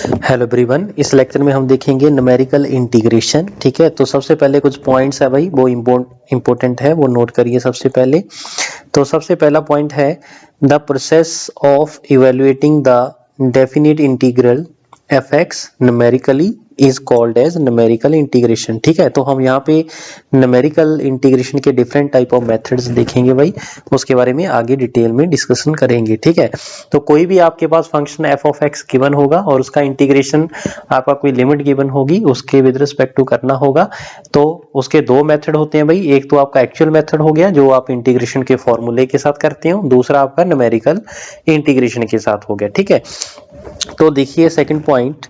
Hello everyone, इस lecture में हम देखेंगे न्यूमेरिकल इंटीग्रेशन। ठीक है, तो सबसे पहले कुछ पॉइंट्स है भाई, वो इम्पोर्टेंट है, वो नोट करिए सबसे पहले। तो सबसे पहला पॉइंट है the process of evaluating the definite integral f x numerically is called as numerical integration. ठीक है, तो हम यहाँ पे न्यूमेरिकल इंटीग्रेशन के डिफरेंट टाइप ऑफ मेथड्स देखेंगे भाई, उसके बारे में आगे डिटेल में डिस्कशन करेंगे। ठीक है, तो कोई भी आपके पास function f of x given होगा और उसका इंटीग्रेशन आपका कोई लिमिट गिवन होगी, उसके विद रिस्पेक्ट टू करना होगा। तो उसके दो मेथड होते हैं भाई, एक तो आपका एक्चुअल मेथड हो गया जो आप इंटीग्रेशन के फॉर्मूले के साथ करते हो, दूसरा आपका न्यूमेरिकल इंटीग्रेशन के साथ हो गया। ठीक है, तो देखिए second point,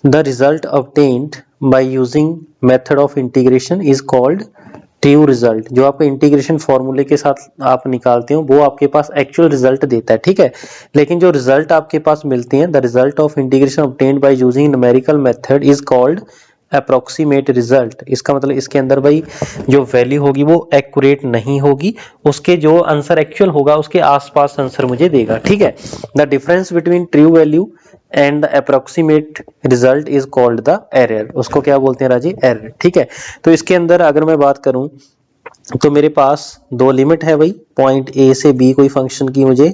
the result obtained by using method of integration is called true result. जो आपका इंटीग्रेशन फॉर्मूले के साथ आप निकालते हो वो आपके पास एक्चुअल रिजल्ट देता है। ठीक है, लेकिन जो रिजल्ट आपके पास मिलते हैं, the result of integration obtained by using numerical method is called approximate result. इसका मतलब इसके अंदर भाई जो वैल्यू होगी वो एक्यूरेट नहीं होगी, उसके जो आंसर एक्चुअल होगा उसके आसपास आंसर मुझे देगा। ठीक है, the difference between true value and the approximate result is called the error. उसको क्या बोलते हैं राजी? एरर। ठीक है, तो इसके अंदर अगर मैं बात करूं तो मेरे पास दो लिमिट है भाई, पॉइंट ए से बी कोई फंक्शन की मुझे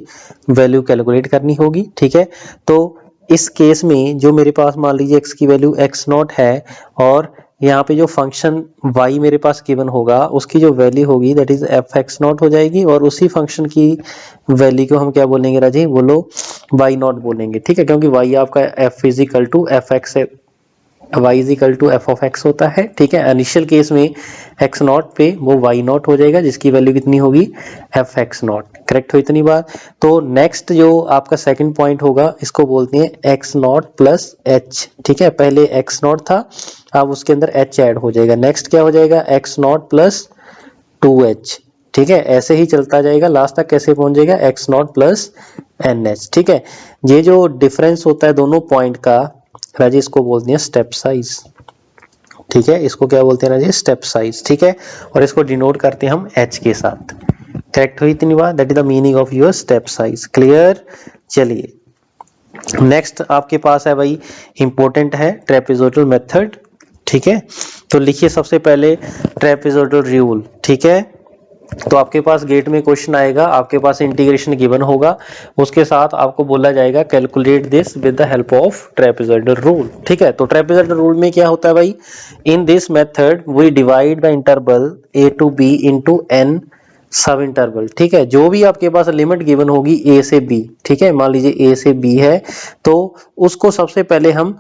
वैल्यू कैलकुलेट करनी होगी। ठीक है, तो इस केस में जो मेरे पास मान लीजिए x की वैल्यू x नॉट है और यहाँ पे जो फंक्शन y मेरे पास गिवन होगा उसकी जो वैल्यू होगी that is f x not हो जाएगी, और उसी फंक्शन की वैल्यू को हम क्या बोलेंगे राजी? बोलो y नॉट बोलेंगे। ठीक है, क्योंकि y आपका f is equal to f x है, y is equal to f of x होता है। ठीक है, इनिशियल केस में x नॉट पे वो y नॉट हो जाएगा जिसकी वैल्यू कितनी होगी? F x not. करेक्ट हो इतनी बात? तो नेक्स्ट जो आपका सेकंड पॉइंट होगा इसको बोलते हैं x नॉट प्लस h। ठीक है, पहले x नॉट था, अब उसके अंदर h ऐड हो जाएगा। नेक्स्ट क्या हो जाएगा? x not plus 2h। ठीक है, ऐसे ही चलता जाएगा, लास्ट तक कैसे पहुंच जाएगा? x not plus nh। ठीक है, ये जो डिफरेंस होता है दोनों पॉइंट का राजी, इसको बोलते हैं स्टेप साइज। ठीक है, इसको क्या बोलते हैं राजी? Step size. ठीक है, और इसको डिनोट करते हैं हम h के साथ। करेक्ट हुई इतनी बात? That is the meaning of your step size. Clear? चलिए नेक्स्ट आपके पास है भाई, इंपॉर्टेंट है ट्रेपेजोइडल मेथड। ठीक है, तो लिखिए सबसे पहले ट्रेपेजोइडल रूल। ठीक है, तो आपके पास गेट में क्वेश्चन आएगा, आपके पास इंटीग्रेशन गिवन होगा, उसके साथ आपको बोला जाएगा calculate this with the help of trapezoidal rule. ठीक है, तो ट्रेपेजोइडल रूल में क्या होता है भाई? In this method we divide the interval a to b into n sub interval. ठीक है, जो भी आपके पास लिमिट गिवन होगी a से b, ठीक है, मान लीजिए a से b है, तो उसको सबसे पहले हम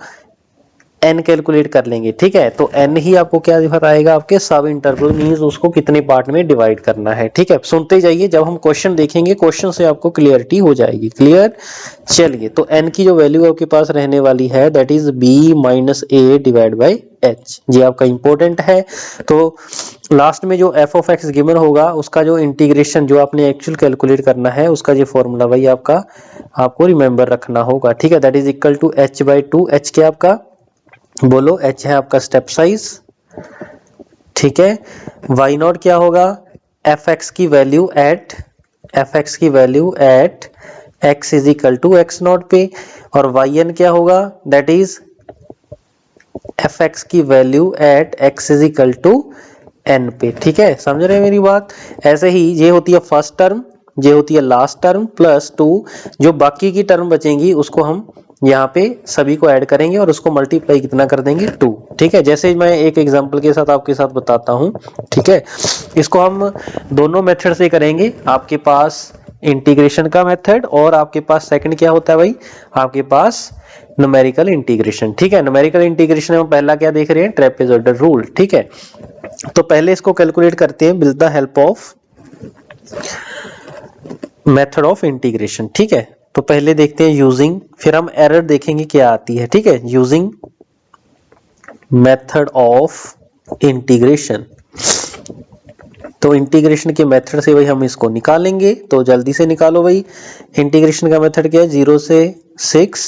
n कैलकुलेट कर लेंगे। ठीक है, तो n ही आपको क्या बताएगा? आपके सब इंटरवल मींस उसको कितने पार्ट में डिवाइड करना है। ठीक है, सुनते जाइए, जब हम क्वेश्चन देखेंगे क्वेश्चन से आपको क्लियरिटी हो जाएगी। क्लियर? चलिए, तो n की जो वैल्यू आपके पास रहने वाली है that is b minus a divide by h। ये आपका इंपॉर्टेंट है। तो लास्ट में जो f ऑफ x गिवन होगा उसका जो इंटीग्रेशन जो आपने एक्चुअल कैलकुलेट करना है उसका ये फॉर्मूला भाई आपका आपको रिमेंबर रखना होगा। ठीक है, that is equal to h by 2। h क्या आपका? बोलो, h है आपका स्टेप साइज। ठीक है, y नॉट क्या होगा? एफ एक्स की value at x is equal to x not पे, और yn क्या होगा? दैट इज एफ एक्स की value at x is equal to n पे। ठीक है, समझ रहे हैं मेरी बात? ऐसे ही ये होती है फर्स्ट टर्म, ये होती है लास्ट टर्म प्लस 2, जो बाकी की टर्म बचेंगी उसको हम यहाँ पे सभी को ऐड करेंगे और उसको मल्टीप्लाई कितना कर देंगे? 2। ठीक है, जैसे मैं एक एग्जांपल के साथ आपके साथ बताता हूँ। ठीक है, इसको हम दोनों मेथड से करेंगे। आपके पास इंटीग्रेशन का मेथड और आपके पास सेकंड क्या होता है भाई? आपके पास न्यूमेरिकल इंटीग्रेशन। ठीक है, न्यूमेरिकल इंटीग्रेशन में पहला क्या देख रहे हैं? Trapezoidal rule. ठीक है, तो पहले इसको कैलकुलेट करते हैं with the help of method of integration. ठीक है, तो पहले देखते हैं यूजिंग, फिर हम एरर देखेंगे क्या आती है। ठीक है, यूजिंग मेथड ऑफ इंटीग्रेशन। तो इंटीग्रेशन के मेथड से भाई हम इसको निकालेंगे, तो जल्दी से निकालो भाई। इंटीग्रेशन का मेथड क्या है? 0 से 6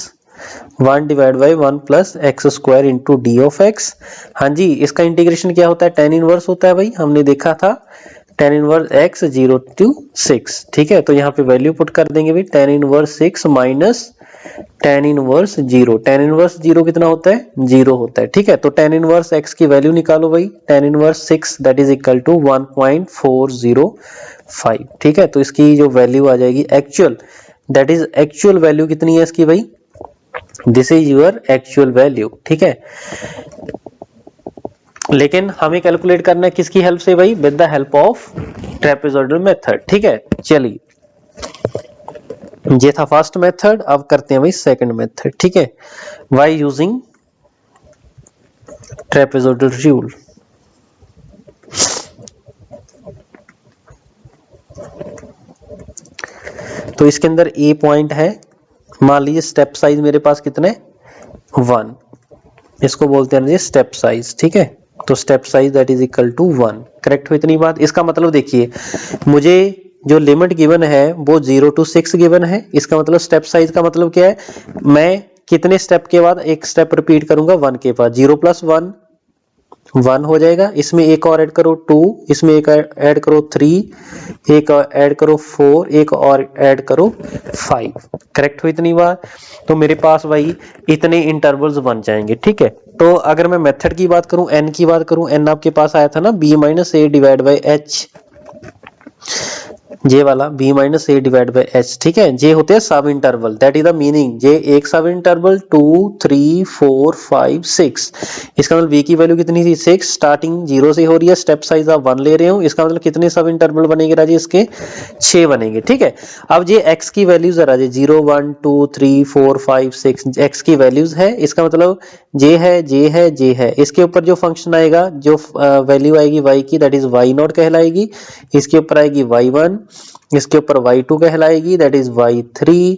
1 divide by 1 plus x square into D of x. हाँ जी, इसका इंटीग्रेशन क्या होता है? tan इनवर्स होता है भाई, हमने देखा था tan इनवर्स x 0 to 6। ठीक है, तो यहाँ पे वैल्यू पुट कर देंगे भाई, tan inverse 6 minus tan inverse 0, tan inverse 0 कितना होता है, 0 होता है, ठीक है। तो tan इनवर्स x की वैल्यू निकालो भाई, tan inverse 6 that is equal to 1.405, ठीक है। तो इसकी जो वैल्यू आ जाएगी actual, that is actual value कितनी है इसकी भाई, this is your actual value, ठीक है। लेकिन हमें कैलकुलेट करना है किसकी हेल्प से भाई, with the help of trapezoidal method, ठीक है। चलिए, ये था फर्स्ट मेथड, अब करते हैं भाई सेकंड मेथड, ठीक है, बाय यूजिंग ट्रेपेजॉइडल रूल। तो इसके अंदर ए पॉइंट है, मान लीजिए स्टेप साइज मेरे पास कितने 1, इसको बोलते हैं जी स्टेप साइज, ठीक है। तो step size that is equal to 1, correct हुई इतनी बात। इसका मतलब देखिए, मुझे जो लिमिट गिवन है वो 0 to 6 गिवन है, इसका मतलब स्टेप साइज का मतलब क्या है, मैं कितने स्टेप के बाद एक स्टेप रिपीट करूंगा 1 के बाद, 0 + 1 1 हो जाएगा, इसमें एक और ऐड करो 2, इसमें एक ऐड करो 3, एक ऐड करो 4, एक और ऐड करो 5, करेक्ट हुई इतनी बात। तो मेरे पास भाई इतने इंटरवल्स बन जाएंगे, ठीक है। तो अगर मैं मेथड की बात करूं, n की बात करूं, n आपके पास आया था ना b - a divide by h, जे वाला b - a divide by h, ठीक है। जे होते हैं sub interval, that is the meaning, जे एक सब इंटरवल 2 3 4 5 6, इसका मतलब b की वैल्यू कितनी थी 6, स्टार्टिंग 0 से हो रही है, स्टेप साइज आप 1 ले रहे हो, इसका मतलब कितने सब इंटरवल बनेंगे राजे, इसके 6 बनेंगे, ठीक है। अब ये x की वैल्यूज है राजे 0 1 2 3 4 5 6, x की वैल्यूज है, इसका मतलब जे है, जे है, जे है, इसके ऊपर जो फंक्शन आएगा, जो वैल्यू आएगी y की दैट इज y0 कहलाएगी, इसके ऊपर आएगी y1, इसके ऊपर y2 कहलाएगी दैट इज y3,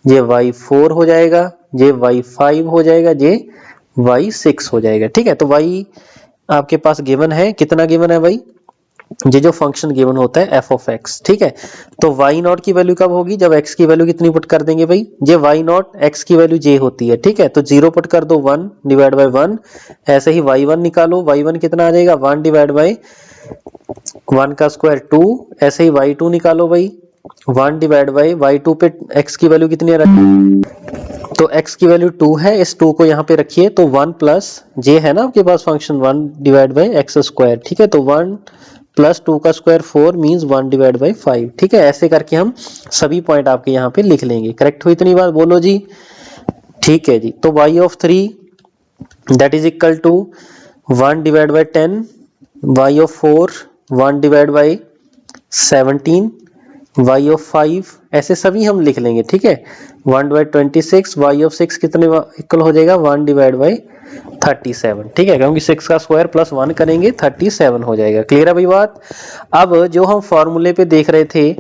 ये y4 हो जाएगा, ये y5 हो जाएगा, ये y6 हो जाएगा, ठीक है। तो y आपके पास गिवन है, कितना गिवन है भाई, ये जो फंक्शन गिवन होता है f of x, ठीक है। तो y0 की वैल्यू कब होगी, जब x की वैल्यू कितनी पुट कर देंगे भाई, ये y0 x की वैल्यू j होती है, ठीक है। तो 0 पुट कर दो 1 डिवाइड बाय 1, ऐसे ही y1 निकालो, y1 कितना आ जाएगा 1 डिवाइड बाय 1 का स्क्वायर 2, ऐसे ही y2 निकालो भाई, 1 डिवाइड बाय y2 पे x की वैल्यू कितनी है, तो x की वैल्यू 2 है, इस 2 को यहाँ पे रखिए, तो 1 प्लस j है ना आपके पास function 1 divide by x square, ठीक है। तो 1 प्लस 2 का स्क्वायर 4 मींस 1 डिवाइड बाय 5, ठीक है। ऐसे करके हम सभी पॉइंट आपके यहाँ पे लिख लेंगे, करेक्ट हुई इतनी बात, बोलो जी, ठीक है जी। तो y of 3 that is equal to 1 divide by 10, y of 4 1 divide by 17, y of 5, ऐसे सभी हम लिख लेंगे, ठीक है। 1 बाय 26, y of 6 कितने इक्वल हो जाएगा 1 डिवाइड बाय 37, ठीक है, क्योंकि 6 का स्क्वायर प्लस 1 करेंगे 37 हो जाएगा, क्लियर है भाई बात। अब जो हम फॉर्मूले पे देख रहे थे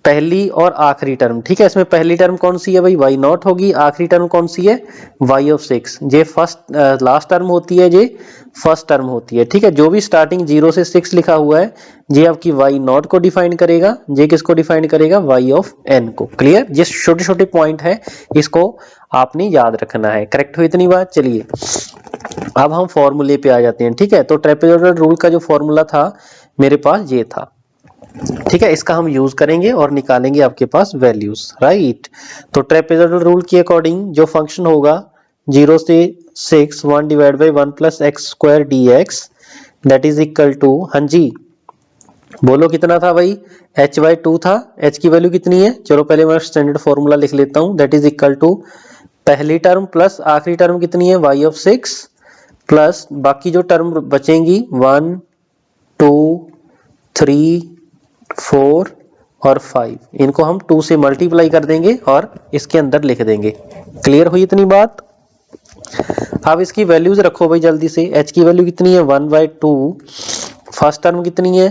पहली और आखिरी टर्म, ठीक है, इसमें पहली टर्म कौन सी है भाई y0 होगी, आखिरी टर्म कौन सी है y of 6, ये फर्स्ट लास्ट टर्म होती है, ये फर्स्ट टर्म होती है, ठीक है। जो भी स्टार्टिंग 0 से 6 लिखा हुआ है ये आपकी y0 को डिफाइन करेगा, ये किसको डिफाइन करेगा y of n को, क्लियर। ये छोटे छोटे पॉइंट है, इसको आपने याद रखना है, करेक्ट हुई इतनी बात। चलिए अब हम फॉर्मूले पे आ जाते हैं, ठीक है। तो ट्रेपेजॉइडल रूल का जो फॉर्मूला था मेरे पास ये था, ठीक है, इसका हम यूज करेंगे और निकालेंगे आपके पास वैल्यूज, राइट। तो ट्रेपेजॉइडल रूल के अकॉर्डिंग जो फंक्शन होगा 0 से 6 1 divide by 1 plus x square dx that is equal to, हाँ जी बोलो कितना था भाई, h/2 था, h की वैल्यू कितनी है, चलो पहले मैं स्टैंडर्ड फॉर्मूला लिख लेता हूं, दैट इज इक्वल टू पहली टर्म प्लस आखिरी टर्म कितनी है y of 6 प्लस बाकी जो टर्म बचेंगी 1 2 3 4 और 5, इनको हम 2 से मल्टीप्लाई कर देंगे और इसके अंदर लिख देंगे, क्लियर हुई इतनी बात। अब इसकी वैल्यूज रखो भाई जल्दी से, h की वैल्यू कितनी है 1/2, फर्स्ट टर्म कितनी है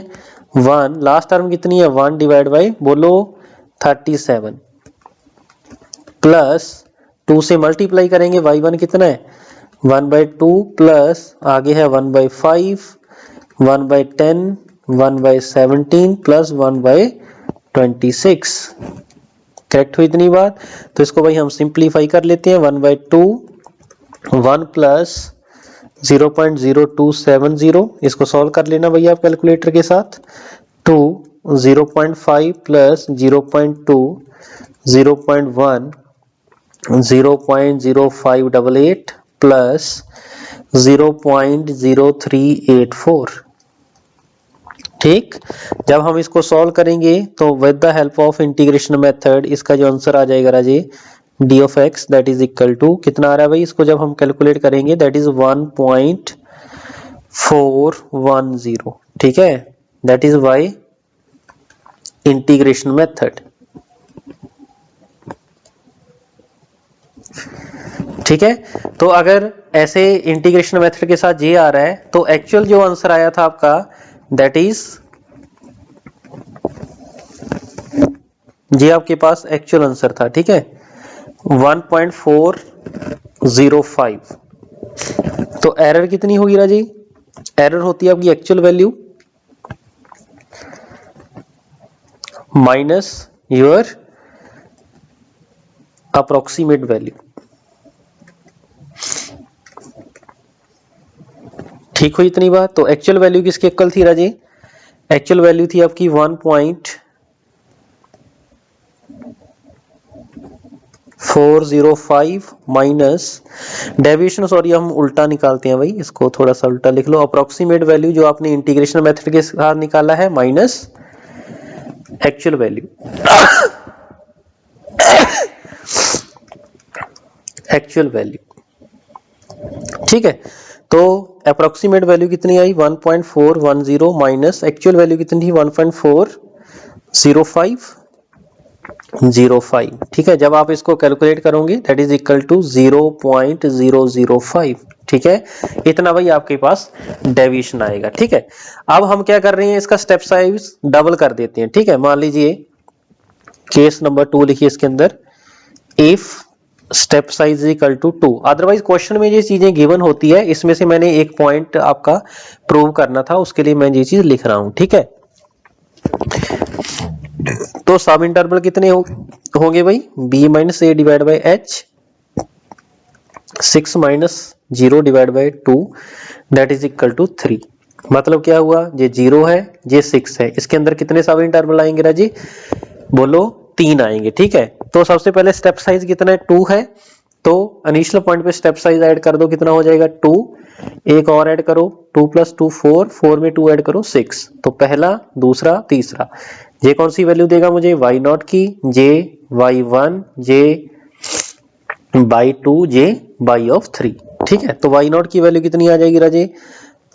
1, लास्ट टर्म कितनी है 1 डिवाइड बाय बोलो 37 प्लस 2 से मल्टीप्लाई करेंगे y1 कितना है 1/2 प्लस आगे है 1/5, 1/10, 1/17 प्लस 1/26, करेक्ट हुई इतनी बात। तो इसको भाई हम सिंप्लीफाई कर लेते हैं, 1/2 1 प्लस 0.0270, इसको सॉल्व कर लेना भैया आप कैलकुलेटर के साथ, 2 0.5 प्लस 0.2 0.1 0.0588 प्लस 0.0384। ठीक, जब हम इसको सॉल्व करेंगे तो with the help of integration method इसका जो आंसर आ जाएगा राजे D of x that is equal to कितना आ रहा है भाई, इसको जब हम कैलकुलेट करेंगे दैट इज 1.410। ठीक है, that is by integration method. ठीक है, तो अगर ऐसे इंटीग्रेशन मेथड के साथ ये आ रहा है तो एक्चुअल जो आंसर आया था आपका दैट इज ये आपके पास एक्चुअल आंसर था। ठीक है, 1.405। तो एरर कितनी होगी राजी, एरर होती है आपकी actual value minus your approximate value. ठीक हुई इतनी बात। तो एक्चुअल वैल्यू किसके इक्वल थी राजी, एक्चुअल वैल्यू थी आपकी 1.405 माइनस डेविएशन, सॉरी हम उल्टा निकालते हैं भाई, इसको थोड़ा सा उल्टा लिख लो। अप्रोक्सीमेट वैल्यू जो आपने इंटीग्रेशन मेथड के साथ निकाला है minus actual value actual value. ठीक है, तो अप्रोक्सीमेट वैल्यू कितनी आई 1.410 माइनस एक्चुअल वैल्यू कितनी थी 1.405। ठीक है, जब आप इसको कैलकुलेट करोगे दैट इज इक्वल टू 0.005। ठीक है, इतना भाई आपके पास डेविएशन आएगा। ठीक है, अब हम क्या कर रहे हैं, इसका स्टेप साइज डबल कर देते हैं। ठीक है, मान लीजिए केस नंबर 2 लिखिए इसके अंदर, if step size is equal to 2। Otherwise question में ये चीजें गिवन होती है, इसमें से मैंने एक पॉइंट आपका प्रूव करना था, उसके लिए मैं ये चीज लिख रहा हूं। ठीक है, तो सब इंटरवल कितने होंगे भाई, b minus a divide by h, 6 minus 0 divide by 2 that is equal to 3। मतलब क्या हुआ, ये 0 है ये 6 है, इसके अंदर कितने सब इंटरवल आएंगे राजी, बोलो 3 आएंगे। ठीक है, तो सबसे पहले स्टेप साइज कितना है 2 है, तो इनिशियल पॉइंट पे स्टेप साइज ऐड कर दो, कितना हो जाएगा 2, एक और ऐड करो 2 प्लस 2 4, 4 में 2 ऐड करो 6, तो पहला दूसरा तीसरा, ये कौन सी वैल्यू देगा मुझे y नॉट की, जे y1 J by 2 J by of 3। ठीक है, तो y नॉट की वैल्यू कितनी आ जाएगी राजे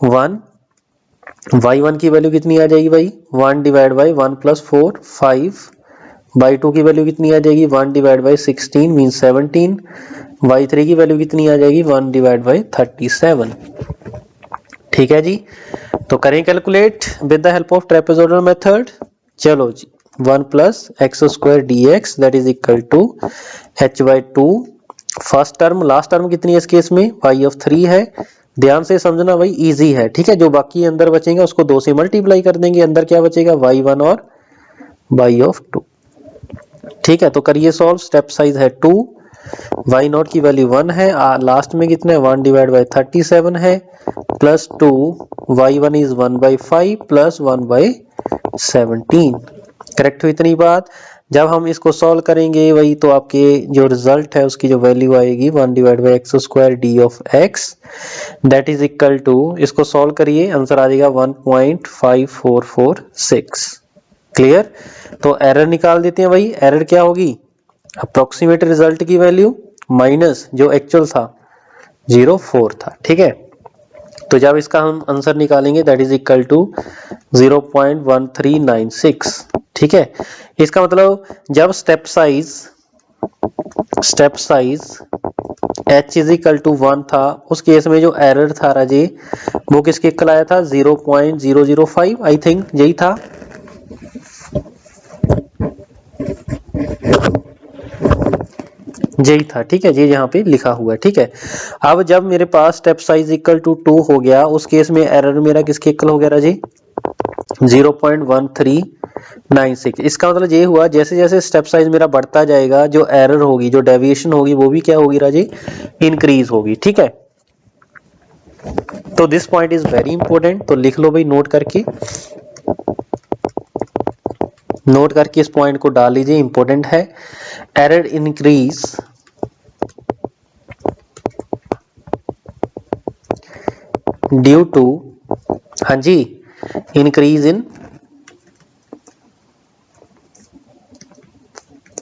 1, y1 की वैल्यू कितनी आ जाएगी भाई 1 डिवाइड बाई 1 प्लस 4 5, बाई 2 की वैल्यू कितनी आ जाएगी 1 डिवाइड बाई 16 मीन 17, y3 की वैल्यू कितनी आ जाएगी 1 डिवाइड बाई 37। ठीक है जी, तो करें calculate with the help of trapezoidal method. चलो जी, 1 plus x square d x that is equal to h by 2, first term last term कितनी है इस केस में y ऑफ 3 है, ध्यान से समझना भाई इजी है। ठीक है, जो बाकी अंदर बचेगा उसको 2 से मल्टीप्लाई कर देंगे, अंदर क्या बचेगा y1 और y ऑफ 2। ठीक है, तो करिए सॉल्व, स्टेप साइज है 2, y नॉट की वैल्यू 1 है, लास्ट में कितना है 1 डिवाइड बाई 37 है, plus 2 y1 is 1 by 5 plus 1 by 17। Correct हुई इतनी बात। जब हम इसको सॉल्व करेंगे वही तो आपके जो रिजल्ट है उसकी जो वैल्यू आएगी 1 divide by x square d of x that is equal to, इसको सॉल्व करिए आंसर आ जाएगा 1.5446। क्लियर, तो एरर निकाल देते हैं भाई, एरर क्या होगी अप्रोक्सीमेट रिजल्ट की वैल्यू माइनस जो एक्चुअल था 0.4 था। ठीक है, तो जब इसका हम आंसर निकालेंगे दैट इज इक्वल टू 0.1396। ठीक है, इसका मतलब जब step size h is equal to 1 था, उस केस में जो एरर था राजे वो किसके इक्वल आया था 0.005, आई थिंक यही था। यही था। ठीक है, ये यहाँ पे लिखा हुआ है। ठीक है, अब जब मेरे पास स्टेप साइज इक्वल टू 2 हो गया, उस केस में एरर मेरा किसके इक्वल हो गया राजी 0.1396। इसका मतलब ये हुआ जैसे जैसे स्टेप साइज मेरा बढ़ता जाएगा जो एरर होगी जो डेविएशन होगी वो भी क्या होगी राजी इंक्रीज होगी। ठीक है, तो this point is very important, तो लिख लो भाई नोट करके इस पॉइंट को डाल लीजिए, इंपॉर्टेंट है। एरर इंक्रीज ड्यू टू, हाँ जी, increase in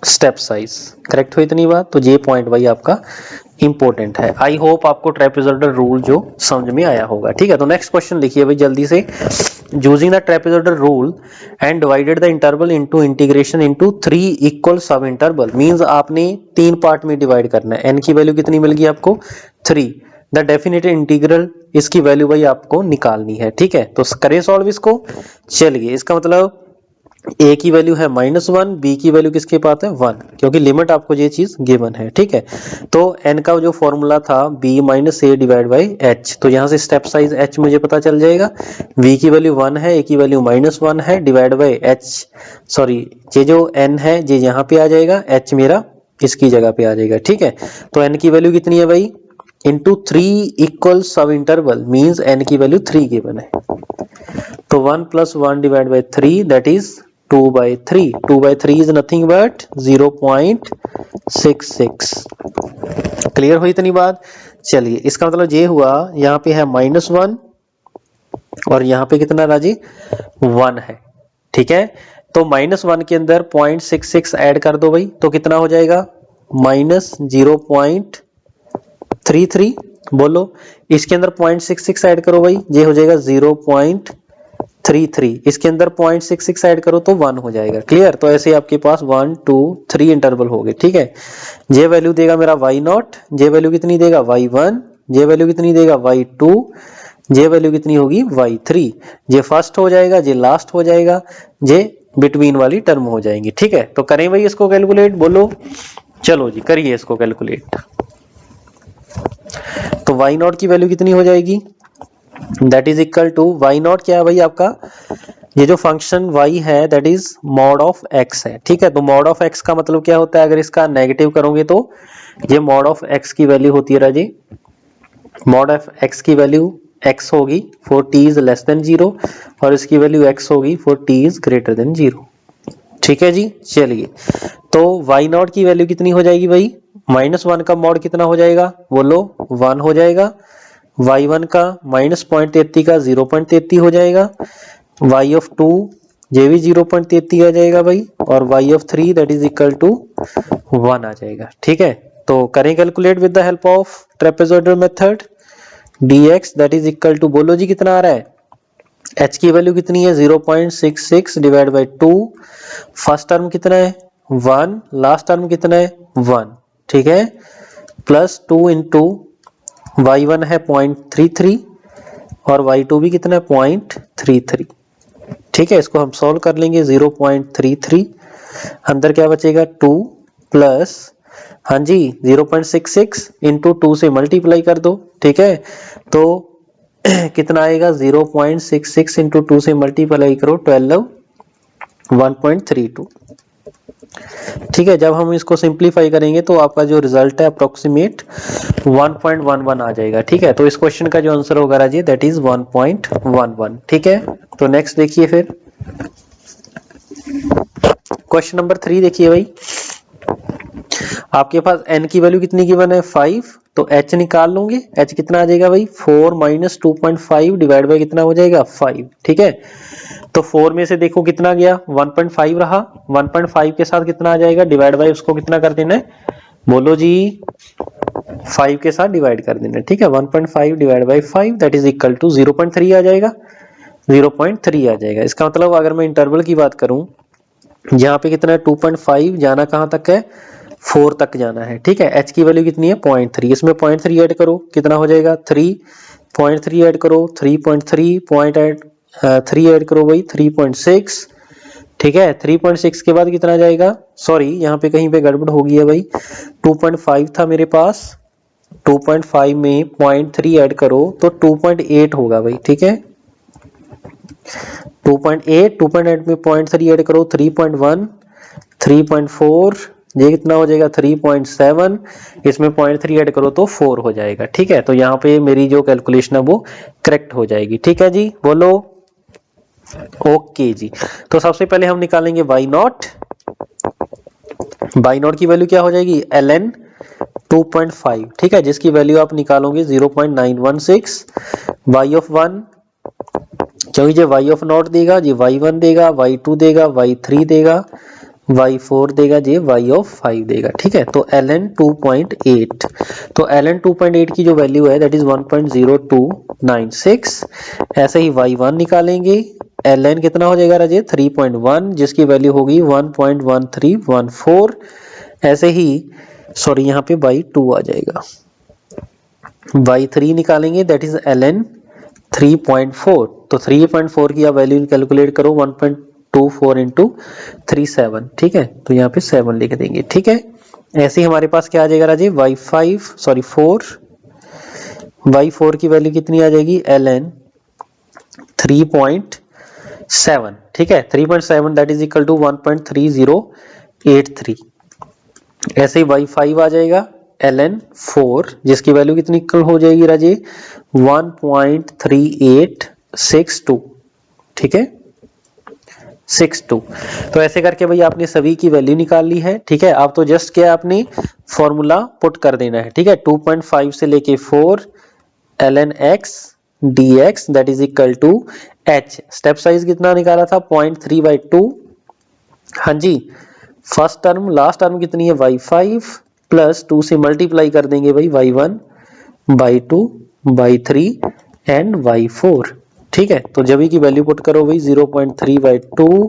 step size. Correct हुई इतनी बात? तो ये पॉइंट भाई आपका इंपॉर्टेंट है। आई होप आपको ट्रेपेजॉइडल रूल जो समझ में आया होगा। ठीक है, तो नेक्स्ट क्वेश्चन देखिए भाई जल्दी से। Using the trapezoidal rule and divided the interval into integration into 3 equal sub interval. Means आपने 3 पार्ट में डिवाइड करना है। n की वैल्यू कितनी मिल गई आपको? 3। द डेफिनेट इंटीग्रल, इसकी वैल्यू भाई आपको निकालनी है। ठीक है, तो करें सॉल्व इसको। चलिए, इसका मतलब a की वैल्यू है -1, b की वैल्यू किसके पास है 1, क्योंकि लिमिट आपको ये चीज गिवन है। ठीक है, तो n का जो फॉर्मूला था b - a divide by h, तो यहाँ से स्टेप साइज h मुझे पता चल जाएगा। v की वैल्यू 1 है, a की वैल्यू -1 है, डिवाइड बाई h, सॉरी ये जो n है ये यहाँ पे आ जाएगा, h मेरा इसकी जगह पे आ जाएगा। ठीक है, तो n की वैल्यू कितनी है भाई? Into 3 equal sub interval, means n की वैल्यू 3 गिवन है। तो 1 + 1 divide by 3 that is 2/3। 2/3 is nothing but 0.66। Clear हुई इतनी बात? चलिए, इसका मतलब ये हुआ, यहाँ पे है -1 और यहाँ पे कितना राजी 1 है। ठीक है, तो -1 के अंदर 0.66 ऐड कर दो भाई, तो कितना हो जाएगा? -0.33। बोलो, इसके अंदर 0.66 ऐड करो भाई, ये हो जाएगा 0.33। इसके अंदर 0.66 ऐड करो तो 1 हो जाएगा। क्लियर? तो ऐसे आपके पास 1 2 3 इंटरवल हो गए। ठीक है, ये वैल्यू देगा मेरा y0, ये वैल्यू कितनी देगा y1, ये वैल्यू कितनी देगा y2, ये वैल्यू कितनी होगी y3। ये फर्स्ट हो जाएगा, ये लास्ट हो जाएगा, ये बिटवीन वाली टर्म हो जाएंगी। ठीक है, तो करें भाई इसको कैलकुलेट। बोलो, चलो जी करिए इसको कैलकुलेट। तो y0 की वैल्यू कितनी हो जाएगी? That is equal to y0 क्या है भाई आपका? ये जो फंक्शन y है that is mod of x है। ठीक है, तो मॉड ऑफ x का मतलब क्या होता है? अगर इसका नेगेटिव करोगे तो ये मॉड ऑफ x की वैल्यू होती है राजी, मॉड ऑफ x की वैल्यू x होगी for t is less than 0 और इसकी वैल्यू x होगी for t is greater than 0। ठीक है जी, चलिए, तो y0 की वैल्यू कितनी हो जाएगी भाई? -1 का मॉड कितना हो जाएगा? बोलो, 1 हो जाएगा। y1 का -0.33 का 0.33 हो जाएगा। y ऑफ 2 ये भी 0.33 आ जाएगा भाई, और y of 3 that is equal to 1 आ जाएगा। ठीक है, तो करें calculate with the help of trapezoidal method. dx that is equal to, बोलो जी कितना आ रहा है? h की वैल्यू कितनी है? 0.66 डिवाइड बाई 2। फर्स्ट टर्म कितना है? 1, लास्ट टर्म कितना है? 1। ठीक है, प्लस 2 इंटू y1 है 0.33 और y2 भी कितना है? 0.33। ठीक है, इसको हम सॉल्व कर लेंगे। 0.33 अंदर क्या बचेगा? 2 प्लस, हाँ जी 0.66 इंटू 2 से मल्टीप्लाई कर दो। ठीक है, तो कितना आएगा? 0.66 इंटू 2 से मल्टीप्लाई करो 12 1.32। ठीक है, जब हम इसको सिंप्लीफाई करेंगे तो आपका जो रिजल्ट है अप्रोक्सीमेट 1.11 आ जाएगा। ठीक है, तो इस क्वेश्चन का जो आंसर होगा राजी दैट इज 1.11। ठीक है, तो नेक्स्ट देखिए फिर क्वेश्चन नंबर 3 देखिए भाई। आपके पास n की वैल्यू कितनी गिवन है? 5। तो h निकाल लोगे, h कितना आ जाएगा भाई? 4 - 2.5 डिवाइड बाई कितना हो जाएगा? 5। ठीक है, तो 4 में से देखो कितना गया? 1.5 रहा। 1.5 के साथ कितना आ जाएगा? डिवाइड बाई उसको कितना कर देना है? बोलो जी, 5 के साथ डिवाइड कर देना। ठीक है, 1.5 divide by 5 that is equal to 0.3 आ जाएगा। 0.3 आ जाएगा। इसका मतलब अगर मैं इंटरवल की बात करूं, यहाँ पे कितना है? 2.5, जाना कहां तक है? 4 तक जाना है। ठीक है, h की वैल्यू कितनी है? 0.3। इसमें 0.3 ऐड करो, कितना हो जाएगा? 3। 0.3 ऐड करो, 3.3 3 ऐड करो भाई 3.6। ठीक है, 3.6 के बाद कितना जाएगा? सॉरी, यहाँ पे कहीं पे गड़बड़ हो गई है भाई। 2.5 था मेरे पास, 2.5 में 0.3 ऐड करो तो 2.8 होगा भाई। ठीक है, 2.8 में 0.3 ऐड करो 3.1, 3.4, ये कितना हो जाएगा? 3.7। इसमें 0.3 ऐड करो तो 4 हो जाएगा। ठीक है, तो यहाँ पे मेरी जो कैलकुलेशन है वो करेक्ट हो जाएगी। ठीक है जी, बोलो ओके जी। तो सबसे पहले हम निकालेंगे y0। y0 की वैल्यू क्या हो जाएगी? ln 2.5, ठीक है, जिसकी वैल्यू आप निकालोगे 0.916, y ऑफ 1 क्योंकि जो y ऑफ नॉट देगा जी y1 देगा, y2 देगा, y3 देगा, y4 देगा जी y ऑफ 5 देगा, ठीक है। तो ln 2.8, तो ln 2.8 की जो वैल्यू है दैट इज 1.0296। ऐसे ही y1 निकालेंगे, ln कितना हो जाएगा राजे 3.1, जिसकी वैल्यू होगी 1.1314। ऐसे ही सॉरी यहाँ पे y2 आ जाएगा, y3 निकालेंगे दैट इज ln 3.4, तो 3.4 की आप वैल्यू कैलकुलेट करो 1.24 इंटू 37, ठीक है, तो यहाँ पे 7 लिख देंगे, ठीक है। ऐसे ही हमारे पास क्या आ जाएगा राजी y4 की वैल्यू कितनी आ जाएगी ln 3.7, ठीक है, 3.7 दैट इज इक्वल टू 1.3083। ऐसे ही y5 आ जाएगा ln 4, जिसकी वैल्यू कितनी इक्वल हो जाएगी राजे 1.3862, ठीक है 62। तो ऐसे करके भाई आपने सभी की वैल्यू निकाल ली है, ठीक है। आप तो जस्ट क्या आपने फॉर्मूला पुट कर देना है, ठीक है। 2.5 से लेके 4 ln x dx that is equal to h, step size कितना निकाला था 0.3/2, हाँ जी। फर्स्ट टर्म लास्ट टर्म कितनी है y5 प्लस 2 से मल्टीप्लाई कर देंगे भाई y1 y2 y3 and y4, ठीक है। तो जब की वैल्यू पुट करो भाई 0.3/2,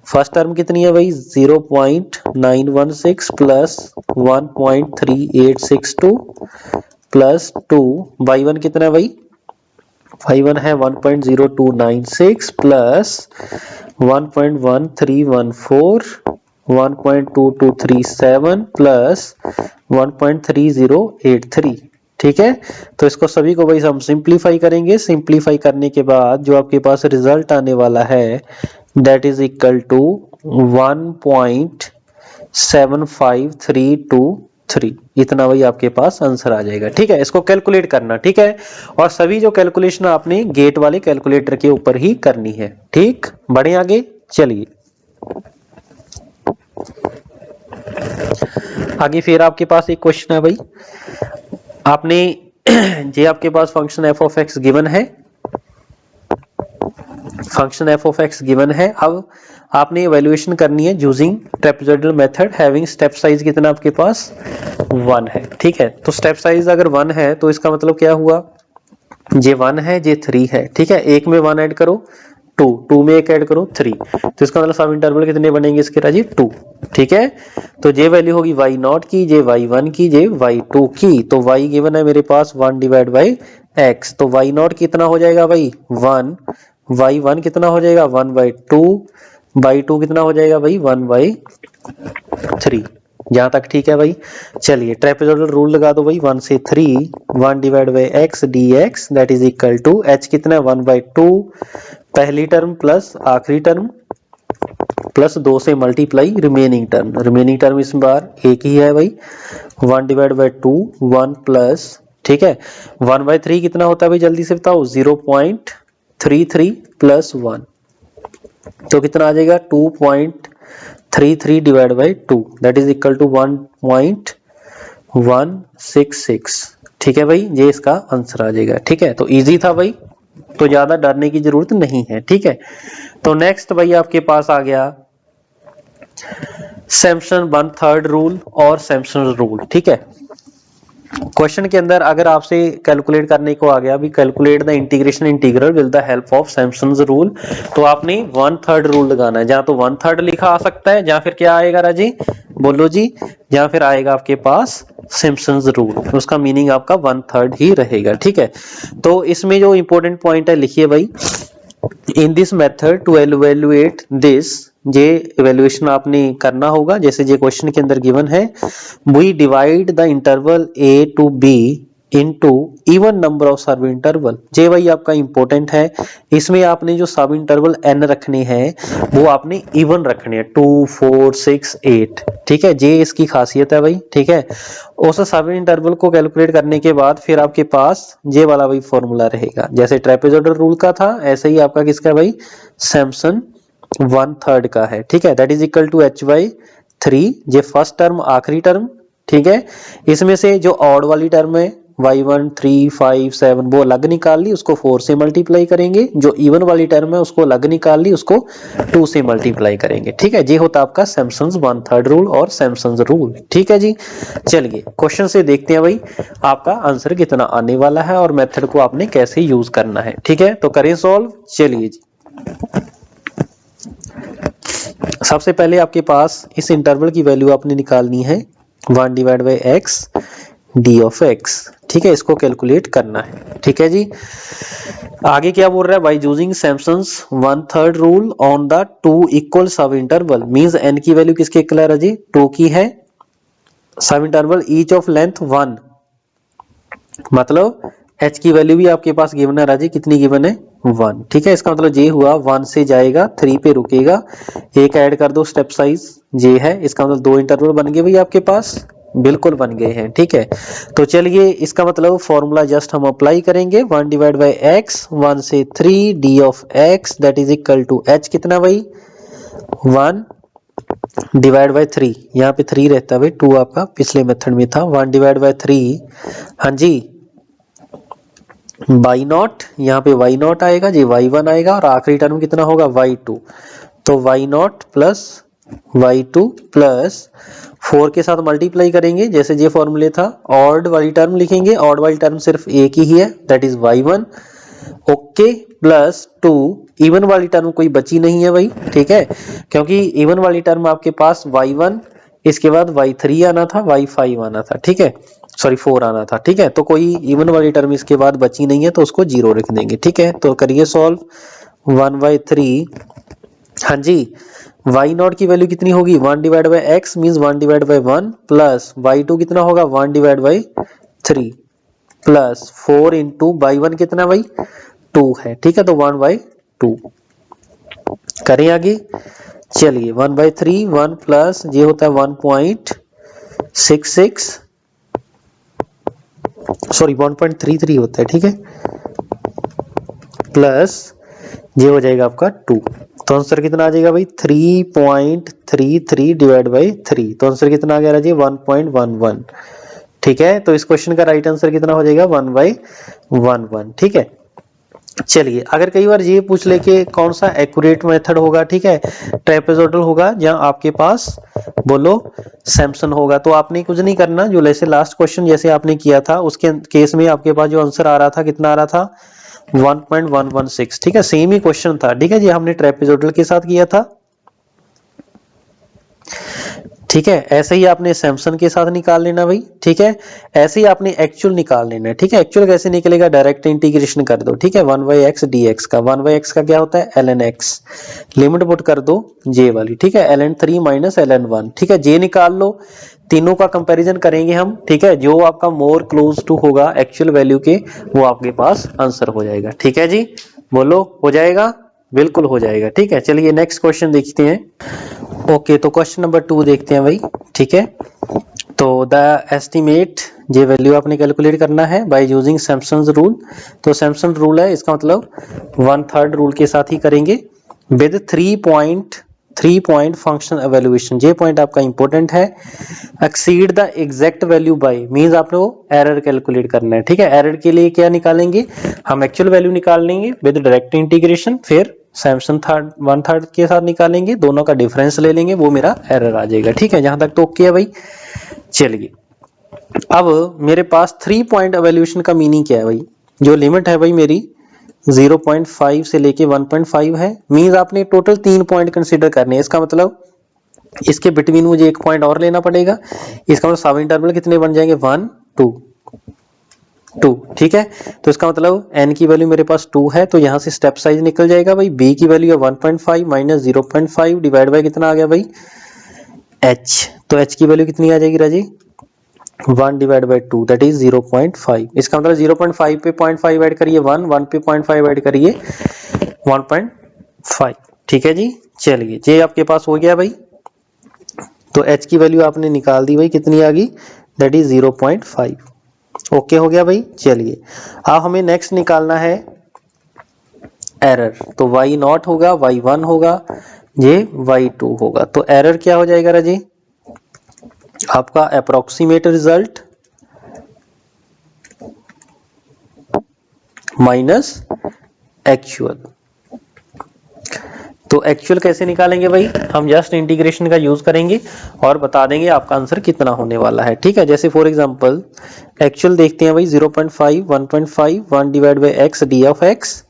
फर्स्ट टर्म कितनी है भाई 0.916 प्लस 1.3862 प्लस 2, y1 कितना है भाई y1 है 1.0296 प्लस 1.1314 1.2237 प्लस 1.3083, ठीक है। तो इसको सभी को भाई हम सिंप्लीफाई करेंगे, सिंप्लीफाई करने के बाद जो आपके पास रिजल्ट आने वाला है दैट इज इक्वल टू 1.75323, इतना भाई आपके पास आंसर आ जाएगा, ठीक है। इसको कैलकुलेट करना, ठीक है, और सभी जो कैलकुलेशन आपने गेट वाले कैलकुलेटर के ऊपर ही करनी है, ठीक। बढ़े आगे चलिए आगे। फिर आपके पास एक क्वेश्चन है भाई, आपने जे आपके पास function f of x given है, function f of x given है। अब आपने इवैल्यूएशन करनी है using trapezoidal method having step size कितना आपके पास 1 है, ठीक है। तो स्टेप साइज अगर 1 है तो इसका मतलब क्या हुआ, जे 1 है जे 3 है, ठीक है। एक में 1 ऐड करो 2 में एक ऐड करो 3, तो इसका मतलब सब इंटरवल कितने बनेंगे इसके राजी 2, ठीक है। तो जे वैल्यू होगी y0 की, जे y1 की, जे y2 की। तो y गिवन है मेरे पास 1 डिवाइड बाई x, तो y0 कितना हो जाएगा भाई 1, y1 कितना हो जाएगा 1/2, y2 कितना हो जाएगा भाई 1/3। जहां तक ठीक है भाई। चलिए ट्रेपेजॉइडल रूल लगा दो भाई 1 से 3, 1 divide by x dx that is equal to h कितना है 1/2, पहली टर्म प्लस आखिरी टर्म प्लस 2 से मल्टीप्लाई रिमेनिंग टर्म इस बार एक ही है भाई 1 डिवाइड बाई 2 1 प्लस, ठीक है 1/3 कितना होता है भाई जल्दी से बताओ 0.33 प्लस 1, तो कितना आ जाएगा 2.33 divide by 2 that is equal to 1.166, ठीक है भाई, ये इसका आंसर आ जाएगा, ठीक है। तो इजी था भाई, तो ज्यादा डरने की जरूरत नहीं है, ठीक है। तो नेक्स्ट भाई आपके पास आ गया सैमसन 1/3 रूल और सैमसन रूल, ठीक है। क्वेश्चन के अंदर अगर आपसे कैलकुलेट करने को आ गया भी calculate the integration integral with the help of Simpson's rule, तो आपने 1/3 रूल लगाना है। जहां तो 1/3 लिखा आ सकता है, जहां फिर क्या आएगा राजी बोलो जी, जहां फिर आएगा आपके पास सिम्पसन्स रूल, उसका मीनिंग आपका 1/3 ही रहेगा, ठीक है। तो इसमें जो इंपॉर्टेंट पॉइंट है लिखिए भाई, in this method to evaluate this, ये इवेल्युएशन आपने करना होगा जैसे ये क्वेश्चन के अंदर गिवन है, we divide the interval a to b into even number of sub interval. जे भाई आपका इंपॉर्टेंट है, इसमें आपने जो सब इंटरवल n रखने हैं वो आपने इवन रखने हैं 2 4 6 8, ठीक है, जे इसकी खासियत है भाई, ठीक है। उस सब इंटरवल को कैलकुलेट करने के बाद फिर आपके पास जे वाला भाई फॉर्मूला रहेगा, जैसे ट्रेपेजॉइडल रूल का था ऐसे ही आपका किसका भाई सैमसन 1/3 का है, ठीक है, that is equal to h/3, ये फर्स्ट टर्म आखिरी टर्म, ठीक है। इसमें से जो ऑड वाली टर्म है y1 3 5 7 वो अलग निकाल ली, उसको 4 से मल्टीप्लाई करेंगे। जो इवन वाली टर्म है उसको अलग निकाल ली, उसको 2 से मल्टीप्लाई करेंगे। ठीक है, ये होता आपका सैमसंस 1/3 रूल और सैमसंस रूल। ठीक है जी, चलिए क्वेश्चन से देखते हैं भाई आपका आंसर कितना आने वाला है और मेथड को आपने कैसे यूज करना है। ठीक है, तो करें सॉल्व। चलिए जी, सबसे पहले आपके पास इस इंटरवल की वैल्यू आपने निकालनी है 1/x d ऑफ x। ठीक है, इसको कैलकुलेट करना है। ठीक है जी, आगे क्या बोल रहा है, by using Simpson's 1/3 rule on the 2 equal sub interval, means n की वैल्यू किसके इक्वल है जी, 2 की है। सब इंटरवल ईच ऑफ लेंथ 1, मतलब h की वैल्यू भी आपके पास गिवन है राजी, कितनी गिवन है 1। ठीक है, इसका मतलब ये हुआ 1 से जाएगा 3 पे रुकेगा, एक ऐड कर दो स्टेप साइज ये है। इसका मतलब 2 इंटरवल बन गए भाई आपके पास, बिल्कुल बन गए हैं। ठीक है, तो चलिए इसका मतलब फॉर्मूला जस्ट हम अप्लाई करेंगे 1/x 1 से 3 d of x that is equal to h कितना भाई 1/3, यहाँ पे 3 रहता है भाई, 2 आपका पिछले मेथड में था। 1/3, हाँ जी y0, यहाँ पे y0 आएगा जी, y1 आएगा और आखिरी टर्म कितना होगा y2, तो y0 प्लस y2 प्लस 4 के साथ मल्टीप्लाई करेंगे जैसे ये फॉर्मूले था। ऑड वाली टर्म लिखेंगे, ऑड वाली टर्म सिर्फ एक ही है that is y1, okay, plus 2 even वाली टर्म कोई बची नहीं है भाई। ठीक है, क्योंकि इवन वाली टर्म आपके पास y1, इसके बाद y3 आना था, y5 आना था। ठीक है, सॉरी 4 आना था। ठीक है, तो कोई इवन वाली टर्म इसके बाद बची नहीं है तो उसको 0 रख देंगे। ठीक है, तो करिए सॉल्व 1/3, हाँ जी y0 की वैल्यू कितनी होगी 1/x मींस 1/1 प्लस y2 कितना होगा 1/3 प्लस 4 इंटू y1 कितना भाई 2 है। ठीक है, तो 1/2 करें आगे। चलिए 1/3 1 प्लस ये होता है 1.66, सॉरी 1.33 होता है। ठीक है, प्लस ये हो जाएगा आपका 2, तो आंसर कितना आ जाएगा भाई 3.33 डिवाइड बाई 3, तो आंसर कितना आ गया जी 1.11। ठीक है, तो इस क्वेश्चन का राइट आंसर कितना हो जाएगा 1/11। ठीक है, चलिए अगर कई बार ये पूछ ले कि कौन सा एक्यूरेट मेथड होगा, ठीक है, ट्रेपेजोइडल होगा जहां आपके पास बोलो सैमसन होगा, तो आपने कुछ नहीं करना, जो जैसे लास्ट क्वेश्चन जैसे आपने किया था उसके केस में आपके पास जो आंसर आ रहा था कितना आ रहा था 1.116। ठीक है, सेम ही क्वेश्चन था। ठीक है जी, हमने ट्रेपेजोइडल के साथ किया था। ठीक है, ऐसे ही आपने सैमसन के साथ निकाल लेना भाई। ठीक है, ऐसे ही आपने एक्चुअल निकाल लेना है। ठीक है, एक्चुअल कैसे निकलेगा, डायरेक्ट इंटीग्रेशन कर दो। ठीक है, 1/x dx का 1/x का क्या होता है ln x, लिमिट पुट कर दो j वाली। ठीक है, ln3 माइनस ln1। ठीक है, j निकाल लो, तीनों का कंपैरिजन करेंगे हम। ठीक है, जो आपका मोर क्लोज टू होगा एक्चुअल वैल्यू के वो आपके पास आंसर हो जाएगा। ठीक है जी, बोलो हो जाएगा, बिल्कुल हो जाएगा। ठीक है, चलिए नेक्स्ट क्वेश्चन देखते हैं। ओके, तो क्वेश्चन नंबर 2 देखते हैं भाई। ठीक है, तो द एस्टिमेट ये वैल्यू आपने कैलकुलेट करना है बाय यूजिंग सैमसंस रूल। तो सैमसन रूल है, इसका मतलब 1/3 रूल के साथ ही करेंगे विद 3 पॉइंट फंक्शन एवेल्युएशन। ये पॉइंट आपका इंपॉर्टेंट है। Exceed the exact value by means आपको एरर कैलकुलेट करना है। ठीक है, एरर के लिए क्या निकालेंगे हम, एक्चुअल वैल्यू निकाल लेंगे विद डायरेक्ट इंटीग्रेशन, फिर सैमसन 1/3 के साथ निकालेंगे, दोनों का डिफरेंस ले लेंगे, वो मेरा एरर आ जाएगा। ठीक है, जहां तक तो ओके है भाई। चलिए अब मेरे पास 3 पॉइंट एवेल्यूएशन का मीनिंग क्या है भाई, जो लिमिट है भाई मेरी 0.5 से लेके 1.5 है, मींस आपने टोटल 3 पॉइंट कंसीडर करने हैं। इसका मतलब इसके बिटवीन मुझे एक पॉइंट और लेना पड़ेगा। इसका मतलब सब इंटरवल कितने बन जाएंगे 1 2। ठीक है, तो इसका मतलब n की वैल्यू मेरे पास 2 है, तो यहां से स्टेप साइज निकल जाएगा भाई। b की वैल्यू है 1.5 माइनस 0.5 डिवाइड बाय कितना आ गया भाई h, तो h की वैल्यू कितनी आ जाएगी राजी 1 डिवाइड बाय 2 दैट इज 0.5। इसका मतलब 0.5 पे 0.5 ऐड करिए 1 पे 0.5 ऐड करिए 1.5। ठीक है जी, चलिए ये आपके पास हो गया भाई। तो h की वैल्यू आपने निकाल दी भाई, कितनी आ गई दैट इज 0.5। ओके हो गया भाई। चलिए अब हमें नेक्स्ट निकालना है एरर, तो y0 होगा, y1 होगा, ये y2 होगा, तो एरर क्या हो जाएगा राजी आपका अप्रोक्सीमेट रिजल्ट माइनस एक्चुअल। तो एक्चुअल कैसे निकालेंगे भाई, हम जस्ट इंटीग्रेशन का यूज करेंगे और बता देंगे आपका आंसर कितना होने वाला है। ठीक है, जैसे फॉर एग्जांपल एक्चुअल देखते हैं भाई 0.5 1.5 1 divide by x d of x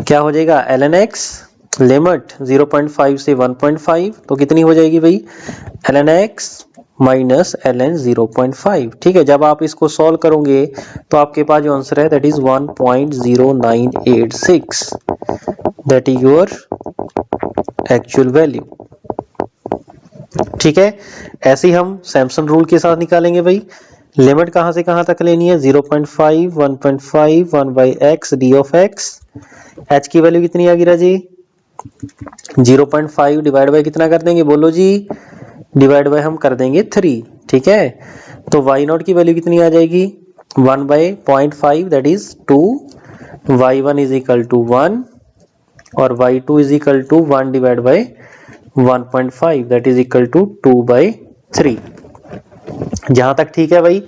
क्या हो जाएगा ln x, लिमिट 0.5 से 1.5 तो कितनी हो जाएगी भाई ln x माइनस ln 0.5। ठीक है, जब आप इसको सॉल्व करोगे तो आपके पास जो आंसर है that is 1.0986, that is your actual value. ठीक है, ऐसे ही हम सैमसन रूल के साथ निकालेंगे भाई। लिमिट कहां से कहां तक लेनी है 0.5 1.5 1 by x d of x, H की वैल्यू कितनी आ गई राजी 0.5 डिवाइड बाई कितना कर देंगे बोलो जी, डिवाइड बाय हम कर देंगे 3। ठीक है, तो y नॉट की वैल्यू कितनी आ जाएगी 1 by 0.5 that is 2, y1 is equal to 1 और y2 is equal to 1 divide by 1.5 that is equal to 2 by 3। जहां तक ठीक है भाई।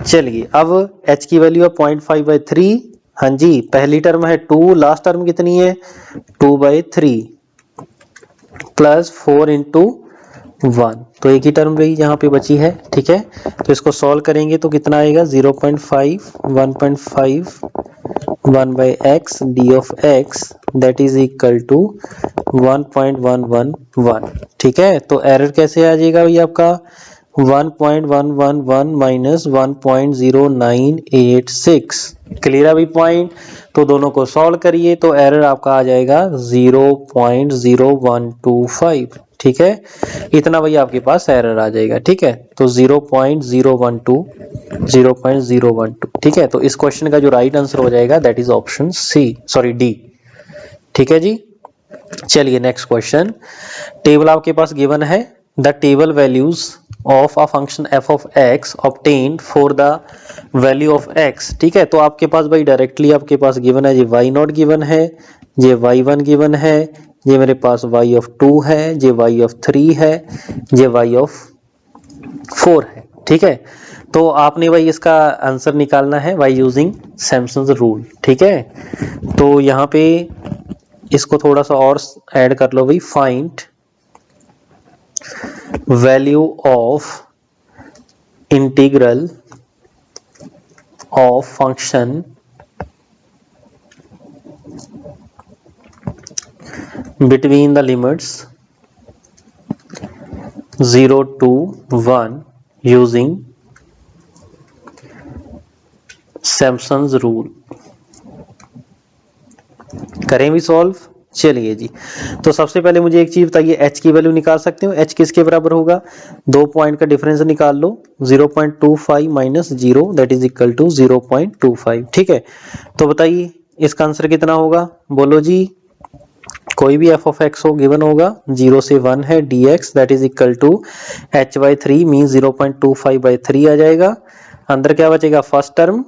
चलिए अब h की वैल्यू है 0.5 बाई 3, हाँ जी पहली टर्म है 2, लास्ट टर्म कितनी है 2 बाई 3 प्लस 4 इंटू 1, तो एक ही टर्म रही यहाँ पे बची है। ठीक है, तो इसको सॉल्व करेंगे तो कितना आएगा 0.5 1.5 1 by x d of x that is equal to 1.111। ठीक है, तो एरर कैसे आ जाएगा भाई आपका 1.111 माइनस 1.0986। क्लियर है भाई पॉइंट, तो दोनों को सॉल्व करिए तो एरर आपका आ जाएगा 0.0125। ठीक है, इतना भाई आपके पास एरर आ जाएगा। ठीक है, तो 0.012। ठीक है, तो इस क्वेश्चन का जो राइट आंसर हो जाएगा दैट इज ऑप्शन डी। ठीक है जी, चलिए नेक्स्ट क्वेश्चन। टेबल आपके पास गिवन है the table values of a function f of x obtained for the value of x। ठीक है, तो आपके पास भाई डायरेक्टली आपके पास गिवन है ये y नॉट गिवन है, ये y1 गिवन है, ये मेरे पास y of 2 है, ये y of 3 है, ये y of 4 है। ठीक है, तो आपने भाई इसका आंसर निकालना है बाय यूजिंग सैमसन्स रूल। ठीक है, तो यहाँ पे इसको थोड़ा सा और ऐड कर लो भाई, find value of integral of function between the limits 0 to 1 using Simpson's rule. करें भी सॉल्व। चलिए जी, तो सबसे पहले मुझे एक चीज बताइए h की वैल्यू निकाल सकते हो, h किसके बराबर होगा 2 पॉइंट का डिफरेंस निकाल लो 0.25 minus 0 that is equal to 0.25। ठीक है, तो बताइए इसका आंसर कितना होगा बोलो जी, कोई भी f of x हो गिवन होगा 0 से 1 है dx that is equal to h by 3 mean 0.25 by 3 आ जाएगा। अंदर क्या बचेगा first term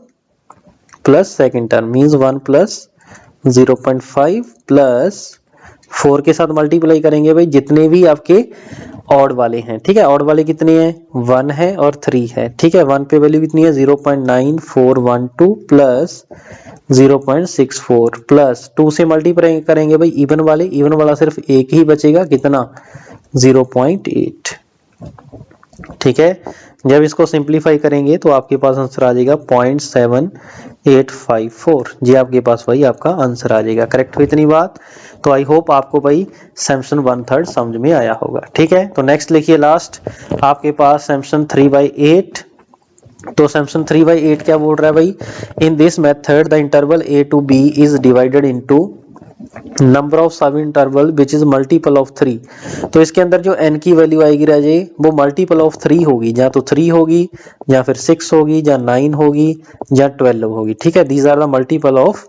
plus second term means 1 plus 0.5 plus 4 के साथ मल्टीप्लाई करेंगे भाई जितने भी आपके ऑड वाले हैं। ठीक है, ऑड वाले कितने हैं 1 है और 3 है। ठीक है, 1 पे वैल्यू कितनी है 0.9412 प्लस 0.64 प्लस 2 से मल्टीप्लाई करेंगे भाई इवन वाला सिर्फ एक ही बचेगा कितना 0.8। ठीक है, जब इसको सिंप्लीफाई करेंगे तो आपके पास आंसर आ जाएगा 0.7854। जी आपके पास वही आपका आंसर आ जाएगा। करेक्ट हुई इतनी बात, तो आई होप आपको भाई सैमसंग 1/3 समझ में आया होगा। ठीक है, तो नेक्स्ट लिखिए लास्ट आपके पास सैमसंग 3/8। तो सैमसंग 3/8 क्या बोल रहा है भाई, in this method the interval a to b is divided into number of sub interval which is multiple of 3। तो इसके अंदर जो n की वैल्यू आएगी राजे वो मल्टीपल ऑफ 3 होगी, या तो 3 होगी या फिर 6 होगी या 9 होगी या 12 होगी। ठीक है, these are the multiple of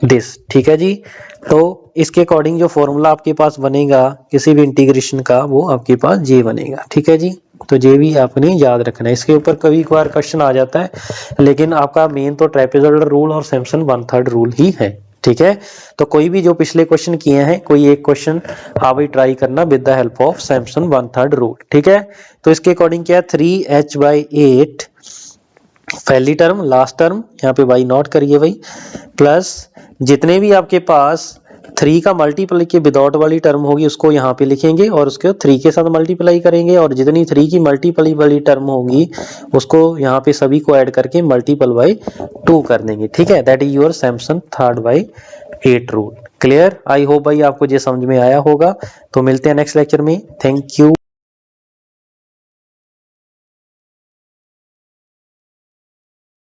this. ठीक है जी, तो इसके अकॉर्डिंग जो फॉर्मूला आपके पास बनेगा किसी भी इंटीग्रेशन का वो आपके पास जे बनेगा। ठीक है जी, तो जे भी आपने याद रखना है। इसके ऊपर कभी कभार क्वेश्चन आ जाता है लेकिन आपका मेन तो ट्रेपेजॉइडल रूल और सैमसंग 1/3 रूल ही है। ठीक है। तो कोई भी जो पिछले क्वेश्चन किए हैं कोई एक क्वेश्चन हाँ भाई ट्राई करना with the help of Samson 1/3 rule, ठीक है। तो इसके अकॉर्डिंग क्या है 3h/8 पहली टर्म, लास्ट टर्म यहाँ पे बाई नॉट करिए भाई, प्लस जितने भी आपके पास 3 का मल्टीप्लाई के विदाउट वाली टर्म होगी उसको यहाँ पे लिखेंगे और उसको 3 के साथ मल्टीप्लाई करेंगे और जितनी 3 की मल्टीप्लाई वाली टर्म होगी उसको यहाँ पे सभी को ऐड करके मल्टीपल बाई 2 कर देंगे, ठीक है। That is your Samson 3/8 rule. Clear? I hope भाई आपको ये समझ में आया होगा। तो मिलते हैं नेक्स्ट लेक्चर में। Thank you.